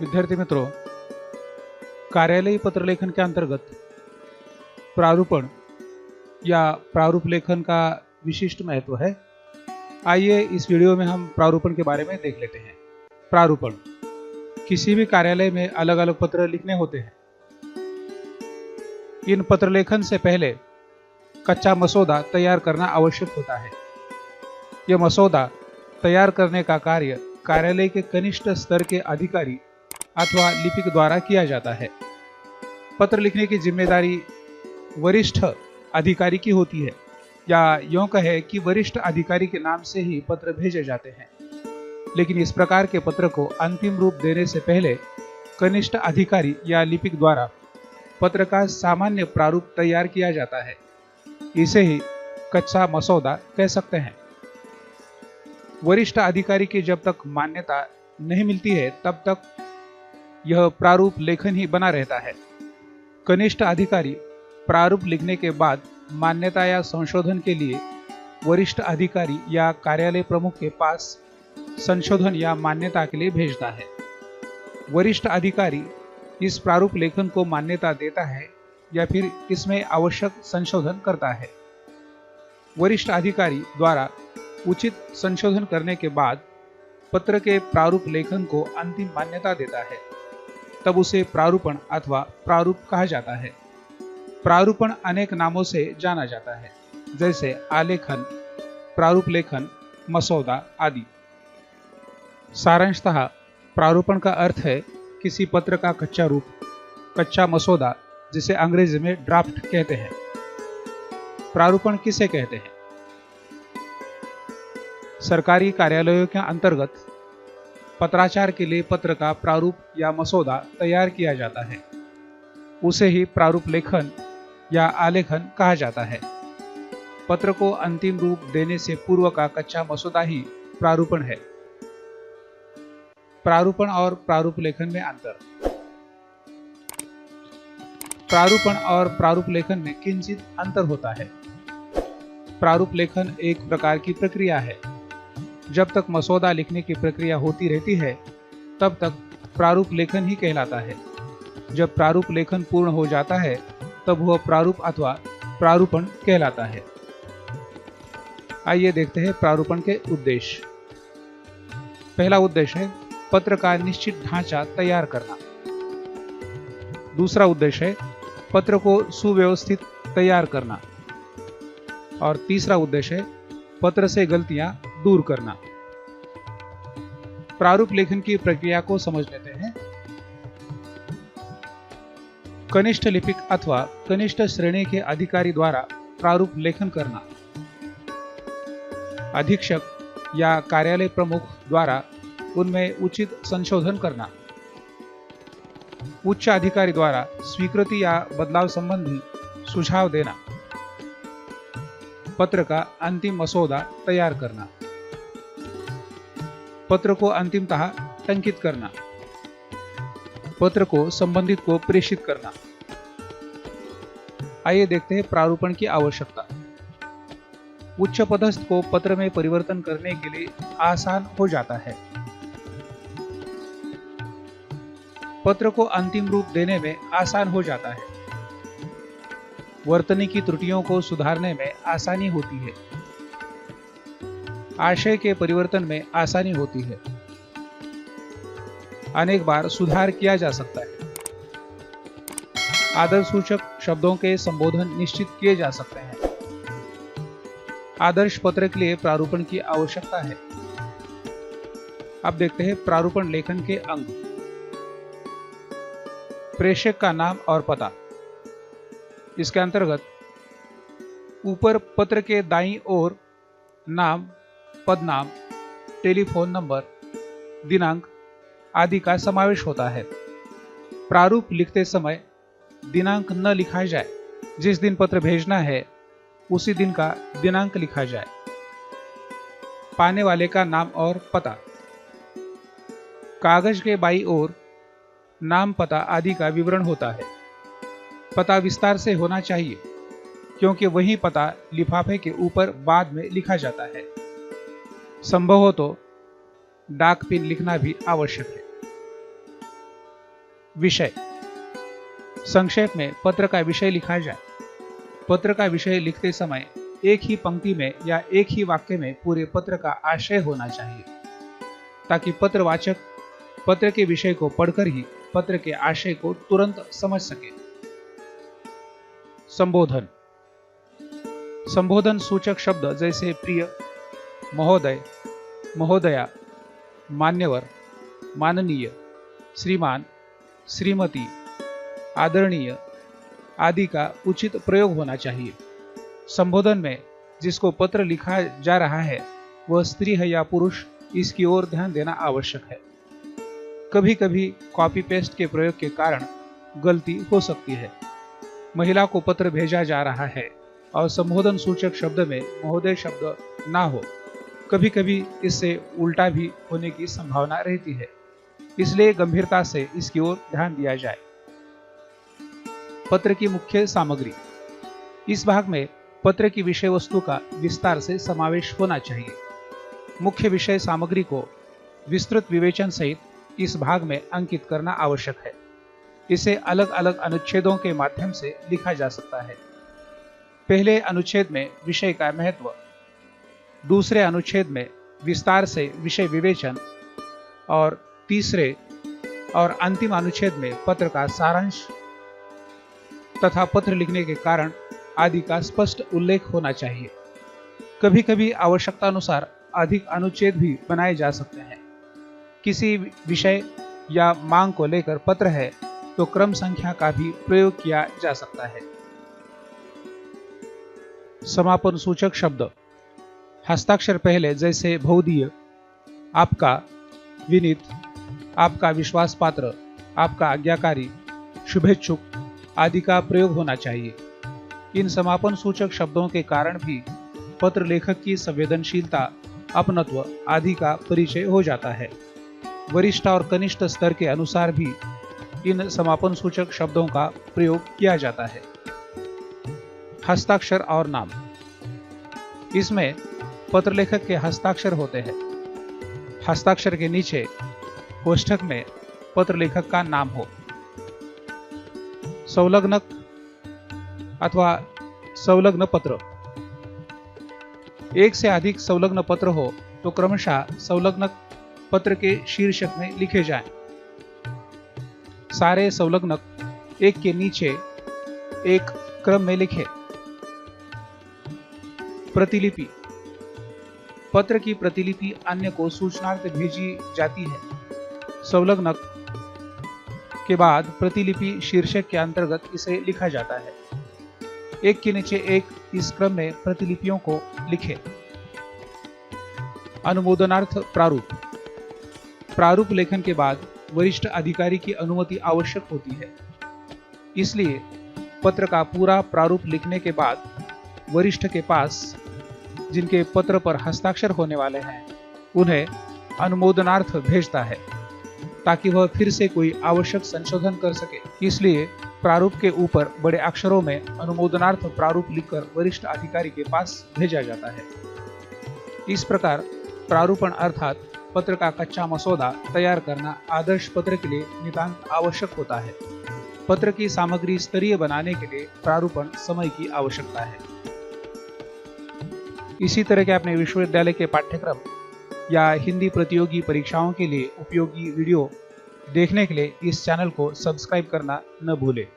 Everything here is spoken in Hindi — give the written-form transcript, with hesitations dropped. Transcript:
विद्यार्थी मित्रों, कार्यालयी पत्र लेखन के अंतर्गत प्रारूपण या प्रारूप लेखन का विशिष्ट महत्व है। आइए इस वीडियो में हम प्रारूपण के बारे में देख लेते हैं। प्रारूपण किसी भी कार्यालय में अलग अलग पत्र लिखने होते हैं। इन पत्र लेखन से पहले कच्चा मसौदा तैयार करना आवश्यक होता है। यह मसौदा तैयार करने का कार्य कार्यालय के कनिष्ठ स्तर के अधिकारी अथवा लिपिक द्वारा किया जाता है। पत्र लिखने की जिम्मेदारी वरिष्ठ अधिकारी की होती है, या यूं कहे कि वरिष्ठ अधिकारी के नाम से ही पत्र भेजे जाते हैं। लेकिन इस प्रकार के पत्र को अंतिम रूप देने से पहले कनिष्ठ अधिकारी या लिपिक द्वारा पत्र का सामान्य प्रारूप तैयार किया जाता है। इसे ही कच्चा मसौदा कह सकते हैं। वरिष्ठ अधिकारी की जब तक मान्यता नहीं मिलती है, तब तक यह प्रारूप लेखन ही बना रहता है। कनिष्ठ अधिकारी प्रारूप लिखने के बाद मान्यता या संशोधन के लिए वरिष्ठ अधिकारी या कार्यालय प्रमुख के पास संशोधन या मान्यता के लिए भेजता है। वरिष्ठ अधिकारी इस प्रारूप लेखन को मान्यता देता है या फिर इसमें आवश्यक संशोधन करता है। वरिष्ठ अधिकारी द्वारा उचित संशोधन करने के बाद पत्र के प्रारूप लेखन को अंतिम मान्यता देता है, तब उसे प्रारूपण अथवा प्रारूप कहा जाता है। प्रारूपण अनेक नामों से जाना जाता है, जैसे आलेखन, प्रारूप लेखन, मसौदा आदि। सारांशतः प्रारूपण का अर्थ है किसी पत्र का कच्चा रूप, कच्चा मसौदा, जिसे अंग्रेजी में ड्राफ्ट कहते हैं। प्रारूपण किसे कहते हैं? सरकारी कार्यालयों के अंतर्गत पत्राचार के लिए पत्र का प्रारूप या मसौदा तैयार किया जाता है। उसे ही प्रारूप लेखन या आलेखन कहा जाता है। पत्र को अंतिम रूप देने से पूर्व का कच्चा मसौदा ही प्रारूपण है। प्रारूपण और प्रारूप लेखन में अंतर। प्रारूपण और प्रारूप लेखन में किंचित अंतर होता है। प्रारूप लेखन एक प्रकार की प्रक्रिया है। जब तक मसौदा लिखने की प्रक्रिया होती रहती है, तब तक प्रारूप लेखन ही कहलाता है। जब प्रारूप लेखन पूर्ण हो जाता है, तब वह प्रारूप अथवा प्रारूपण कहलाता है। आइए देखते हैं प्रारूपण के उद्देश्य। पहला उद्देश्य है पत्र का निश्चित ढांचा तैयार करना। दूसरा उद्देश्य है पत्र को सुव्यवस्थित तैयार करना। और तीसरा उद्देश्य है पत्र से गलतियां दूर करना। प्रारूप लेखन की प्रक्रिया को समझ लेते हैं। कनिष्ठ लिपिक अथवा कनिष्ठ श्रेणी के अधिकारी द्वारा प्रारूप लेखन करना। अधीक्षक या कार्यालय प्रमुख द्वारा उनमें उचित संशोधन करना। उच्च अधिकारी द्वारा स्वीकृति या बदलाव संबंधी सुझाव देना। पत्र का अंतिम मसौदा तैयार करना। पत्र को अंतिमतः टंकित करना। पत्र को संबंधित को प्रेषित करना। आइए देखते हैं प्रारूपण की आवश्यकता। उच्च पदस्थ को पत्र में परिवर्तन करने के लिए आसान हो जाता है। पत्र को अंतिम रूप देने में आसान हो जाता है। वर्तनी की त्रुटियों को सुधारने में आसानी होती है। आशय के परिवर्तन में आसानी होती है। अनेक बार सुधार किया जा सकता है। आदर्शसूचक शब्दों के संबोधन निश्चित किए जा सकते हैं। आदर्श पत्र के लिए प्रारूपण की आवश्यकता है। अब देखते हैं प्रारूपण लेखन के अंग। प्रेषक का नाम और पता। इसके अंतर्गत ऊपर पत्र के दाईं ओर नाम, पदनाम, टेलीफोन नंबर, दिनांक आदि का समावेश होता है। प्रारूप लिखते समय दिनांक न लिखा जाए। जिस दिन पत्र भेजना है उसी दिन का दिनांक लिखा जाए। पाने वाले का नाम और पता। कागज के बाईं ओर नाम, पता आदि का विवरण होता है। पता विस्तार से होना चाहिए, क्योंकि वही पता लिफाफे के ऊपर बाद में लिखा जाता है। संभव हो तो डाक पिन लिखना भी आवश्यक है। विषय। संक्षेप में पत्र का विषय लिखा जाए। पत्र का विषय लिखते समय एक ही पंक्ति में या एक ही वाक्य में पूरे पत्र का आशय होना चाहिए, ताकि पत्रवाचक पत्र के विषय को पढ़कर ही पत्र के आशय को तुरंत समझ सके। संबोधन। संबोधन सूचक शब्द जैसे प्रिय, महोदय, महोदया, मान्यवर, माननीय, श्रीमान, श्रीमती, आदरणीय आदि का उचित प्रयोग होना चाहिए। संबोधन में जिसको पत्र लिखा जा रहा है वह स्त्री है या पुरुष, इसकी ओर ध्यान देना आवश्यक है। कभी कभी कॉपी पेस्ट के प्रयोग के कारण गलती हो सकती है। महिला को पत्र भेजा जा रहा है और संबोधन सूचक शब्द में महोदय शब्द ना हो, कभी कभी इससे उल्टा भी होने की संभावना रहती है, इसलिए गंभीरता से इसकी ओर ध्यान दिया जाए। पत्र की मुख्य सामग्री। इस भाग में पत्र की विषय वस्तु का विस्तार से समावेश होना चाहिए। मुख्य विषय सामग्री को विस्तृत विवेचन सहित इस भाग में अंकित करना आवश्यक है। इसे अलग अलग अनुच्छेदों के माध्यम से लिखा जा सकता है। पहले अनुच्छेद में विषय का महत्व, दूसरे अनुच्छेद में विस्तार से विषय विवेचन और तीसरे और अंतिम अनुच्छेद में पत्र का सारांश तथा पत्र लिखने के कारण आदि का स्पष्ट उल्लेख होना चाहिए। कभी कभी आवश्यकता अनुसार अधिक अनुच्छेद भी बनाए जा सकते हैं। किसी विषय या मांग को लेकर पत्र है तो क्रम संख्या का भी प्रयोग किया जा सकता है। समापन सूचक शब्द। हस्ताक्षर पहले जैसे भवदीय, आपका, विनीत, आपका विश्वास पात्र, आपका आज्ञाकारी, शुभेच्छुक आदि का प्रयोग होना चाहिए। इन समापन सूचक शब्दों के कारण भी पत्र लेखक की संवेदनशीलता, अपनत्व आदि का परिचय हो जाता है। वरिष्ठ और कनिष्ठ स्तर के अनुसार भी इन समापन सूचक शब्दों का प्रयोग किया जाता है। हस्ताक्षर और नाम। इसमें पत्र लेखक के हस्ताक्षर होते हैं। हस्ताक्षर के नीचे कोष्ठक में पत्र लेखक का नाम हो। संलग्नक अथवा संलग्न पत्र। एक से अधिक संलग्न पत्र हो तो क्रमशः संलग्नक पत्र के शीर्षक में लिखे जाएं। सारे संलग्नक एक के नीचे एक क्रम में लिखे। प्रतिलिपि। पत्र की प्रतिलिपि अन्य को सूचनार्थ भेजी जाती है। संलग्नक के बाद प्रतिलिपि शीर्षक के अंतर्गत इसे लिखा जाता है। एक के नीचे एक इस क्रम में प्रतिलिपियों को लिखे। अनुमोदनार्थ प्रारूप। प्रारूप लेखन के बाद वरिष्ठ अधिकारी की अनुमति आवश्यक होती है, इसलिए पत्र का पूरा प्रारूप लिखने के बाद वरिष्ठ के पास जिनके पत्र पर हस्ताक्षर होने वाले हैं उन्हें अनुमोदनार्थ भेजता है, ताकि वह फिर से कोई आवश्यक संशोधन कर सके। इसलिए प्रारूप के ऊपर बड़े अक्षरों में अनुमोदनार्थ प्रारूप लिखकर वरिष्ठ अधिकारी के पास भेजा जाता है। इस प्रकार प्रारूपण अर्थात पत्र का कच्चा मसौदा तैयार करना आदर्श पत्र के लिए नितांत आवश्यक होता है। पत्र की सामग्री स्तरीय बनाने के लिए प्रारूपण समय की आवश्यकता है। इसी तरह के अपने विश्वविद्यालय के पाठ्यक्रम या हिंदी प्रतियोगी परीक्षाओं के लिए उपयोगी वीडियो देखने के लिए इस चैनल को सब्सक्राइब करना न भूलें।